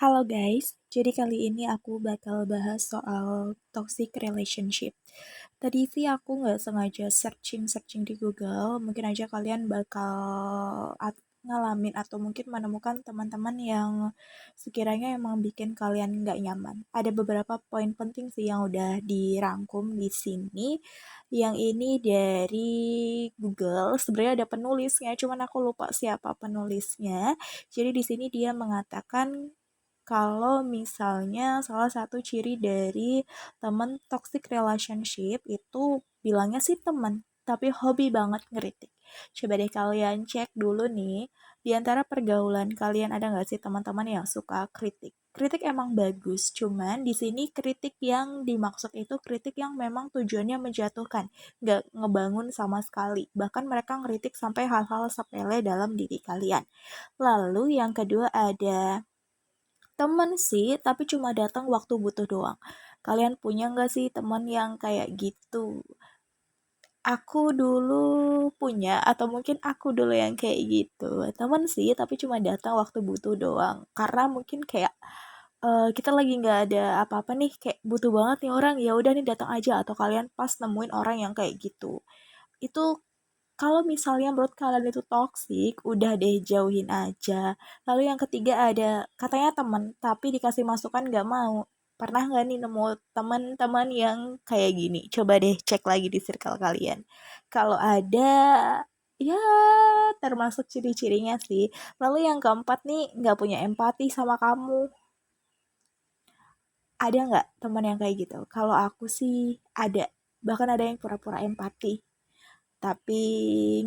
Halo guys, jadi kali ini aku bakal bahas soal toxic relationship. Tadi sih aku nggak sengaja searching-searching di Google, mungkin aja kalian bakal ngalamin atau mungkin menemukan teman-teman yang sekiranya emang bikin kalian nggak nyaman. Ada beberapa poin penting sih yang udah dirangkum di sini. Yang ini dari Google, sebenarnya ada penulisnya, cuman aku lupa siapa penulisnya. Jadi di sini dia mengatakan kalau misalnya salah satu ciri dari temen toxic relationship itu bilangnya sih temen, tapi hobi banget ngeritik. Coba deh kalian cek dulu nih, di antara pergaulan kalian ada nggak sih teman-teman yang suka kritik? Kritik emang bagus, cuman di sini kritik yang dimaksud itu kritik yang memang tujuannya menjatuhkan, nggak ngebangun sama sekali. Bahkan mereka ngeritik sampai hal-hal sepele dalam diri kalian. Lalu yang kedua ada temen sih, tapi cuma datang waktu butuh doang. Kalian punya nggak sih teman yang kayak gitu? Aku dulu punya, atau mungkin aku dulu yang kayak gitu. Temen sih, tapi cuma datang waktu butuh doang. Karena mungkin kayak kita lagi nggak ada apa-apa nih, kayak butuh banget nih orang, ya udah nih datang aja. Atau kalian pas nemuin orang yang kayak gitu. Itu kalau misalnya menurut kalian itu toxic, udah deh jauhin aja. Lalu yang ketiga ada katanya teman, tapi dikasih masukan nggak mau. Pernah nggak nih nemu teman-teman yang kayak gini? Coba deh cek lagi di circle kalian. Kalau ada, ya termasuk ciri-cirinya sih. Lalu yang keempat nih nggak punya empati sama kamu. Ada nggak teman yang kayak gitu? Kalau aku sih ada. Bahkan ada yang pura-pura empati, tapi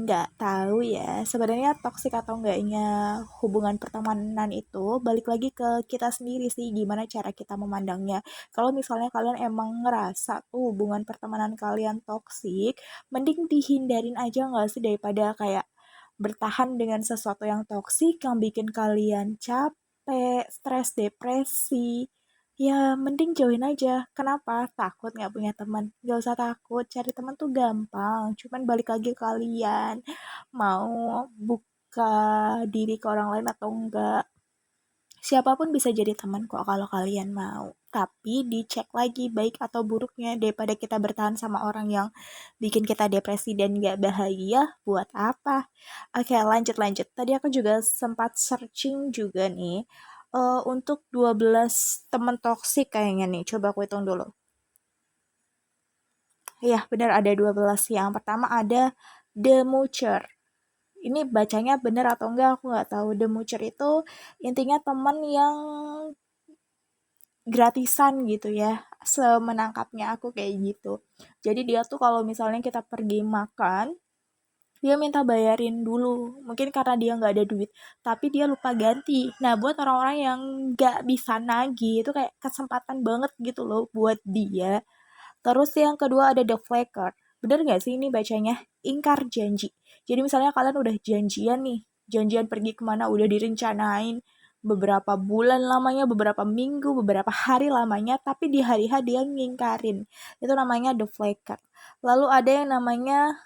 nggak tahu ya sebenarnya toksik atau enggaknya hubungan pertemanan itu balik lagi ke kita sendiri sih, gimana cara kita memandangnya. Kalau misalnya kalian emang ngerasa tuh hubungan pertemanan kalian toksik, mending dihindarin aja nggak sih, daripada kayak bertahan dengan sesuatu yang toksik yang bikin kalian capek, stres, depresi. Ya, mending jauhin aja. Kenapa? Takut nggak punya teman? Gak usah takut, cari teman tuh gampang. Cuman balik lagi ke kalian, mau buka diri ke orang lain atau enggak. Siapapun bisa jadi teman kok kalau kalian mau. Tapi dicek lagi baik atau buruknya, daripada kita bertahan sama orang yang bikin kita depresi dan gak bahagia, buat apa? Oke, lanjut-lanjut. Tadi aku juga sempat searching juga nih, untuk 12 teman toksik kayaknya nih. Coba aku hitung dulu. Ya, benar ada 12. Yang pertama ada The Moocher. Ini bacanya benar atau enggak aku nggak tahu. The Moocher itu intinya teman yang gratisan gitu ya, semenangkapnya aku kayak gitu. Jadi dia tuh kalau misalnya kita pergi makan, dia minta bayarin dulu, mungkin karena dia nggak ada duit, tapi dia lupa ganti. Nah, buat orang-orang yang nggak bisa nagih itu kayak kesempatan banget gitu loh buat dia. Terus yang kedua ada the flaker. Bener nggak sih ini bacanya? Ingkar janji. Jadi misalnya kalian udah janjian nih, janjian pergi kemana udah direncanain beberapa bulan lamanya, beberapa minggu, beberapa hari lamanya, tapi di hari H dia ngingkarin. Itu namanya the flaker. Lalu ada yang namanya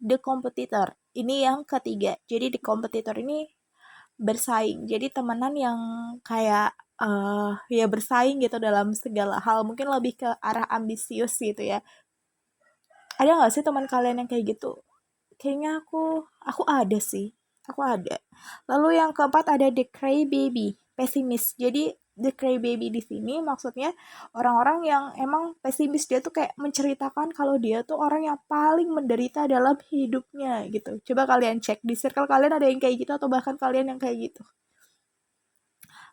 the competitor. Ini yang ketiga. Jadi the competitor ini bersaing. Jadi temenan yang kayak ya bersaing gitu dalam segala hal. Mungkin lebih ke arah ambisius gitu ya. Ada nggak sih teman kalian yang kayak gitu? Kayaknya aku ada sih. Aku ada. Lalu yang keempat ada the crybaby, pesimis. Jadi the crybaby di sini maksudnya orang-orang yang emang pesimis. Dia tuh kayak menceritakan kalau dia tuh orang yang paling menderita dalam hidupnya gitu. Coba kalian cek di circle kalian ada yang kayak gitu atau bahkan kalian yang kayak gitu.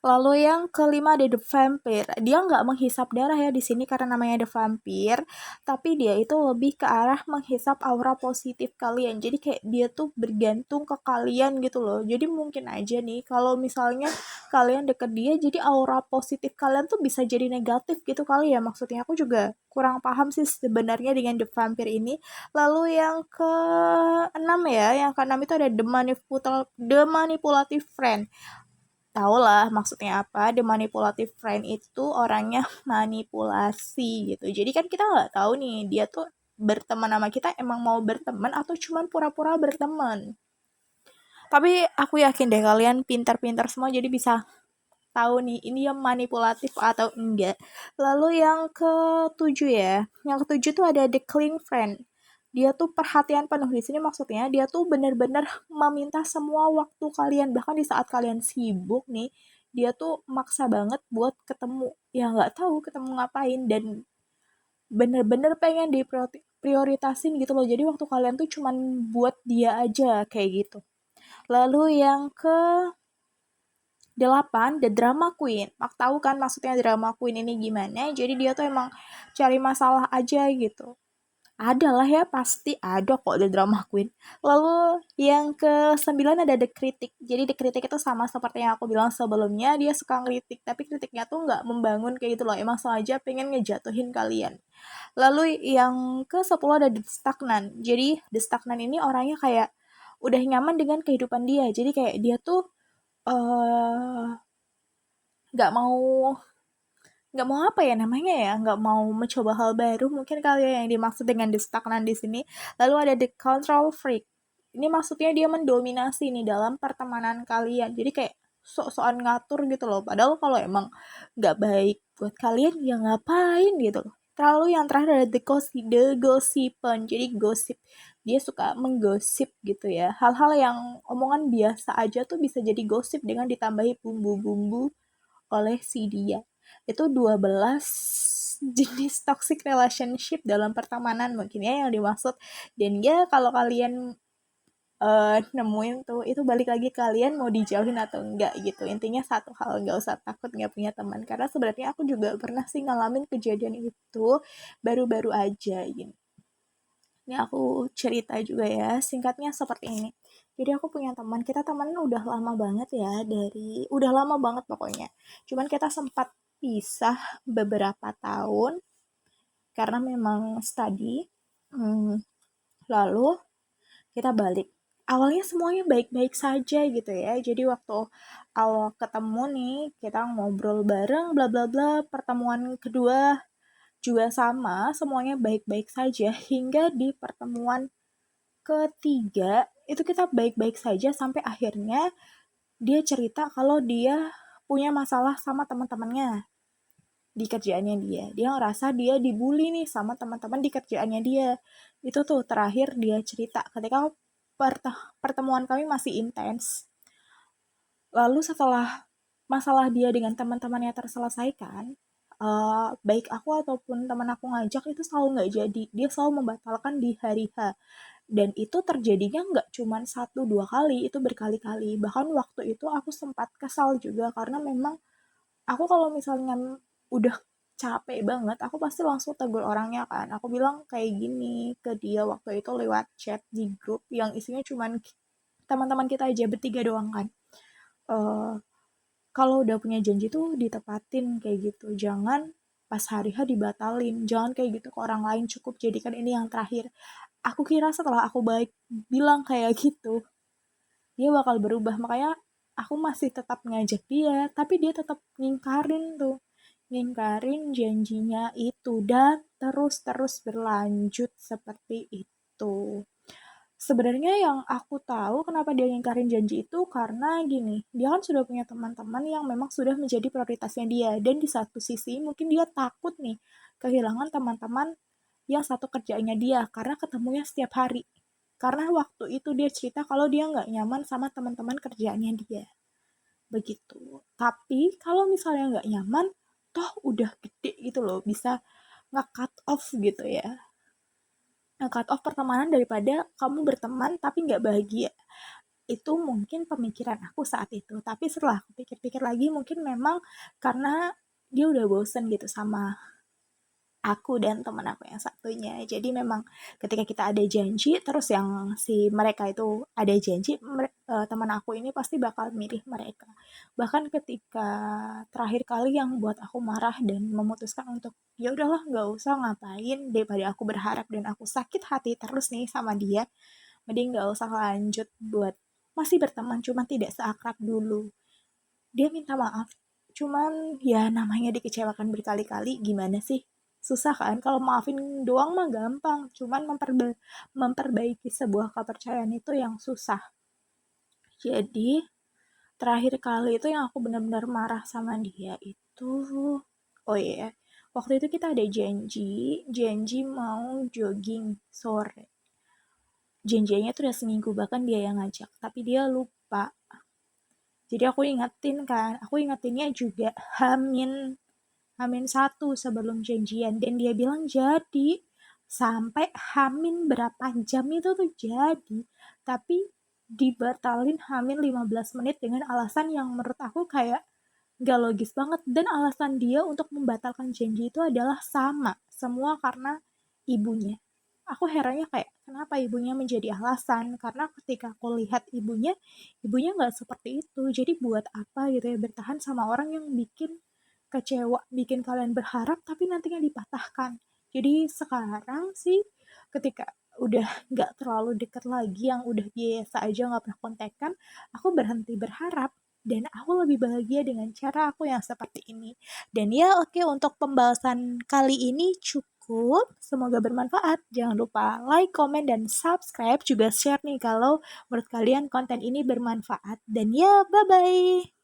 Lalu yang kelima ada the vampire. Dia nggak menghisap darah ya di sini karena namanya the vampire, tapi dia itu lebih ke arah menghisap aura positif kalian. Jadi kayak dia tuh bergantung ke kalian gitu loh. Jadi mungkin aja nih kalau misalnya kalian deket dia, jadi aura positif kalian tuh bisa jadi negatif gitu kali ya. Maksudnya aku juga kurang paham sih sebenarnya dengan the vampire ini. Lalu yang keenam ya, yang keenam itu ada the manipulative friend. Tahu lah maksudnya apa. The manipulative friend itu orangnya manipulasi gitu. Jadi kan kita nggak tahu nih dia tuh berteman sama kita emang mau berteman atau cuman pura-pura berteman. Tapi aku yakin deh kalian pintar-pintar semua jadi bisa tahu nih ini yang manipulatif atau enggak. Lalu yang ketujuh ya, yang ketujuh tuh ada the cling friend. Dia tuh perhatian penuh di sini, maksudnya dia tuh bener-bener meminta semua waktu kalian, bahkan di saat kalian sibuk nih, dia tuh maksa banget buat ketemu. Ya nggak tahu ketemu ngapain, dan bener-bener pengen diprioritasin gitu loh. Jadi waktu kalian tuh cuman buat dia aja kayak gitu. Lalu yang ke 8, The Drama Queen. Tahu kan maksudnya Drama Queen ini gimana? Jadi dia tuh emang cari masalah aja gitu. Ada lah ya, pasti ada kok The Drama Queen. Lalu yang ke-9 ada The Critic. Jadi The Critic itu sama seperti yang aku bilang sebelumnya, dia suka ngeritik, tapi kritiknya tuh nggak membangun kayak gitu loh. Emang sengaja pengen ngejatuhin kalian. Lalu yang ke-10 ada The Stagnant. Jadi The Stagnant ini orangnya kayak udah nyaman dengan kehidupan dia. Jadi kayak dia tuh eh nggak mau apa ya namanya ya, nggak mau mencoba hal baru, mungkin kali ya yang dimaksud dengan the stagnan di sini. Lalu ada the control freak. Ini maksudnya dia mendominasi nih dalam pertemanan kalian, jadi kayak sok-sokan ngatur gitu loh, padahal kalau emang nggak baik buat kalian ya ngapain gitu loh. Terlalu yang terakhir ada the gossipen, jadi gosip, dia suka menggosip gitu ya, hal-hal yang omongan biasa aja tuh bisa jadi gosip dengan ditambahi bumbu-bumbu oleh si dia. Itu 12 jenis toxic relationship dalam pertemanan mungkin ya yang dimaksud. Dan ya kalau kalian nemuin tuh, itu balik lagi kalian mau dijauhin atau enggak gitu. Intinya satu hal, nggak usah takut nggak punya teman. Karena sebenarnya aku juga pernah sih ngalamin kejadian itu baru-baru aja gitu. Ini aku cerita juga ya, singkatnya seperti ini. Jadi aku punya teman, kita teman udah lama banget ya, udah lama banget pokoknya. Cuman kita sempat pisah beberapa tahun karena memang study. Lalu kita balik. Awalnya semuanya baik-baik saja gitu ya. Jadi waktu awal ketemu nih, kita ngobrol bareng, bla bla bla. Pertemuan kedua juga sama, semuanya baik-baik saja hingga di pertemuan ketiga itu kita baik-baik saja sampai akhirnya dia cerita kalau dia punya masalah sama teman-temannya di kerjaannya dia. Dia ngerasa dia dibully nih sama teman-teman di kerjaannya dia. Itu tuh terakhir dia cerita ketika pertemuan kami masih intens. Lalu setelah masalah dia dengan teman-temannya terselesaikan, baik aku ataupun teman aku ngajak itu selalu nggak jadi. Dia selalu membatalkan di hari H. Dan itu terjadinya nggak cuma satu dua kali, itu berkali-kali. Bahkan waktu itu aku sempat kesal juga karena memang aku kalau misalnya udah capek banget, aku pasti langsung tegur orangnya kan. Aku bilang kayak gini ke dia waktu itu lewat chat di grup yang isinya cuman teman-teman kita aja bertiga doang kan. Eh Kalau udah punya janji tuh ditepatin kayak gitu. Jangan pas hari H dibatalin. Jangan kayak gitu ke orang lain, cukup jadikan ini yang terakhir. Aku kira setelah aku baik bilang kayak gitu, dia bakal berubah. Makanya aku masih tetap ngajak dia, tapi dia tetap ngingkarin tuh. Ngingkarin janjinya itu dan terus-terus berlanjut seperti itu. Sebenarnya yang aku tahu kenapa dia ngingkarin janji itu karena gini, dia kan sudah punya teman-teman yang memang sudah menjadi prioritasnya dia. Dan di satu sisi mungkin dia takut nih kehilangan teman-teman yang satu kerjaannya dia karena ketemunya setiap hari. Karena waktu itu dia cerita kalau dia nggak nyaman sama teman-teman kerjaannya dia. Begitu. Tapi kalau misalnya nggak nyaman, toh udah gede gitu loh, bisa nge-cut off gitu ya. Nge-cut off pertemanan daripada kamu berteman tapi nggak bahagia. Itu mungkin pemikiran aku saat itu. Tapi setelah aku pikir-pikir lagi, mungkin memang karena dia udah bosen gitu sama aku dan teman aku yang satunya. Jadi memang ketika kita ada janji, terus yang si mereka itu ada janji, teman aku ini pasti bakal milih mereka. Bahkan ketika terakhir kali yang buat aku marah dan memutuskan untuk ya udahlah nggak usah ngapain daripada aku berharap dan aku sakit hati terus nih sama dia, mending nggak usah lanjut buat masih berteman cuma tidak seakrab dulu. Dia minta maaf, cuman ya namanya dikecewakan berkali-kali gimana sih, susah kan. Kalau maafin doang mah gampang, cuman memperbaiki sebuah kepercayaan itu yang susah. Jadi terakhir kali itu yang aku benar-benar marah sama dia itu, oh iya, waktu itu kita ada janji mau jogging sore. Janjiannya tuh udah seminggu, bahkan dia yang ngajak, tapi dia lupa. Jadi aku ingetinnya juga hamin hamin satu sebelum janjian, dan dia bilang jadi, sampai hamin berapa jam itu tuh jadi, tapi dibatalin hamin 15 menit dengan alasan yang menurut aku kayak gak logis banget. Dan alasan dia untuk membatalkan janji itu adalah sama semua karena ibunya. Aku herannya kayak kenapa ibunya menjadi alasan, karena ketika aku lihat ibunya nggak seperti itu. Jadi buat apa gitu ya bertahan sama orang yang bikin kecewa, bikin kalian berharap tapi nantinya dipatahkan. Jadi sekarang sih ketika udah nggak terlalu deket lagi, yang udah biasa aja nggak pernah kontekan, aku berhenti berharap dan aku lebih bahagia dengan cara aku yang seperti ini. Dan ya oke, untuk pembahasan kali ini cukup. Semoga bermanfaat. Jangan lupa like, comment, dan subscribe. Juga share nih kalau menurut kalian konten ini bermanfaat. Dan ya, bye-bye.